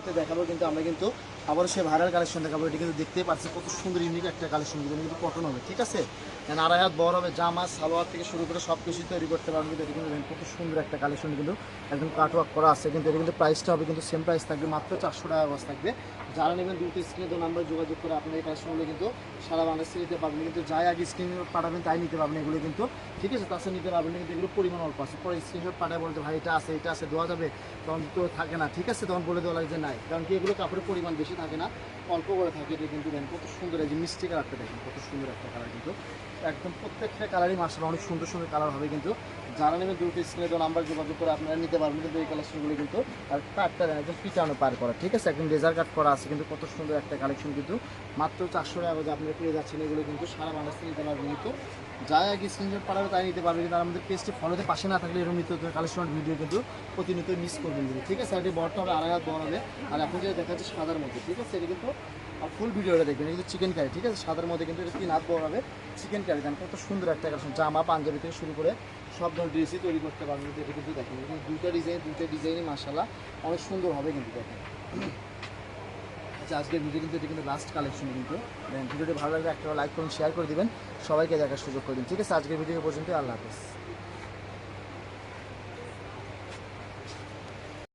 মুহূর্তে দেখাবো কিন্তু আমরা কিন্তু আবারও সে ভাইরাল কালেকশন দেখাবো। এটি কিন্তু দেখতেই পাচ্ছি কত সুন্দর ইউনিক একটা কালেকশন, কিন্তু কটন হবে, ঠিক আছে। আড়াই হাত বড় হবে, জামা সালোয়ার থেকে শুরু করে সব কিছুই তৈরি করতে পারবেন। কিন্তু এটি কিন্তু কত সুন্দর একটা কালেকশন, কিন্তু একদম কাটওয়ার্ক করা আছে। কিন্তু এটা কিন্তু প্রাইসটা হবে কিন্তু সেম প্রাইস থাকবে, মাত্র 400 টাকা গজ থাকবে। যারা নেবেন দ্রুত স্ক্রিনে তো নাম্বার যোগাযোগ করে আপনার এই কালেকশনগুলো কিন্তু সারা বাংলাদেশে নিতে পারবেন। কিন্তু যাই আগে স্ক্রিনশট পাঠাবেন তাই নিতে পারবেন এগুলো কিন্তু, ঠিক আছে। তাছাড়া নিতে পারবেন কিন্তু এগুলো পরিমাণ অল্প আছে। পরে স্ক্রিনশট পাঠায় বলতে ভাই এটা আছে দেওয়া যাবে, তখন তো থাকে না, ঠিক আছে। তখন বলে দেওয়া লাগে যে নাই, কারণ কি এগুলো কাপড়ের পরিমাণ বেশি থাকে না, অল্প করে থাকে। এটা কিন্তু দেখেন কত সুন্দর, এই যে মিষ্টি কালারটা দেখেন কত সুন্দর একটা কালার, কিন্তু একদম প্রত্যেকটা কালারই মাশাআল্লাহ অনেক সুন্দর সুন্দর কালার হবে। কিন্তু যারা নেবেন দ্রুত স্ক্রিনে তো নাম্বার যোগাযোগ করে আপনারা নিতে পারবেন কিন্তু এই কালেকশনগুলো কিন্তু। আর কাটটা দেন একদম পিটানো পার করা, ঠিক আছে, একদম লেজার কাট করা আছে। কিন্তু কত সুন্দর একটা কালেকশন, কিন্তু মাত্র 400 টাকা যে আপনারা পেয়ে যাচ্ছেন। এগুলো কিন্তু সারা বাংলাদেশে নিতে পারবেন কিন্তু, যাই আগে স্ক্রিনশট পাঠাবে তাই নিতে পারবে। কিন্তু আমাদের পেজটি ফলোতে পাশে না থাকলে এরকম নিত্য কালেকশন ভিডিও কিন্তু প্রতিনিয়ত মিস করবেন কিন্তু, ঠিক আছে। এটি বড়টা হবে আড়াই হাত বড় হবে। আর এখন যেটা দেখা যাচ্ছে সাদার মধ্যে, ঠিক আছে, এটা কিন্তু আর ফুল ভিডিওটা দেখবেন। এটা কিন্তু চিকেন কারি, ঠিক আছে, সাদার মধ্যে কিন্তু এটা 3 হাত বড় হবে চিকেন কারি। দেন কত সুন্দর একটা কালেকশন, জামা পাঞ্জাবি থেকে শুরু করে সব ধরনের ড্রেসই তৈরি করতে পারবেন। কিন্তু এটা কিন্তু দেখেন দুইটা ডিজাইনই মাশাআল্লাহ অনেক সুন্দর হবে কিন্তু দেখেন। আচ্ছা, আজকের ভিডিও কিন্তু এটা কিন্তু লাস্ট কালেকশন কিন্তু। ভিডিওটি ভালো লাগলে একটা লাইক করুন, শেয়ার করে দিবেন, সবাইকে দেখার সুযোগ করে দিন, ঠিক আছে। আজকের ভিডিও পর্যন্ত, আল্লাহ হাফেজ।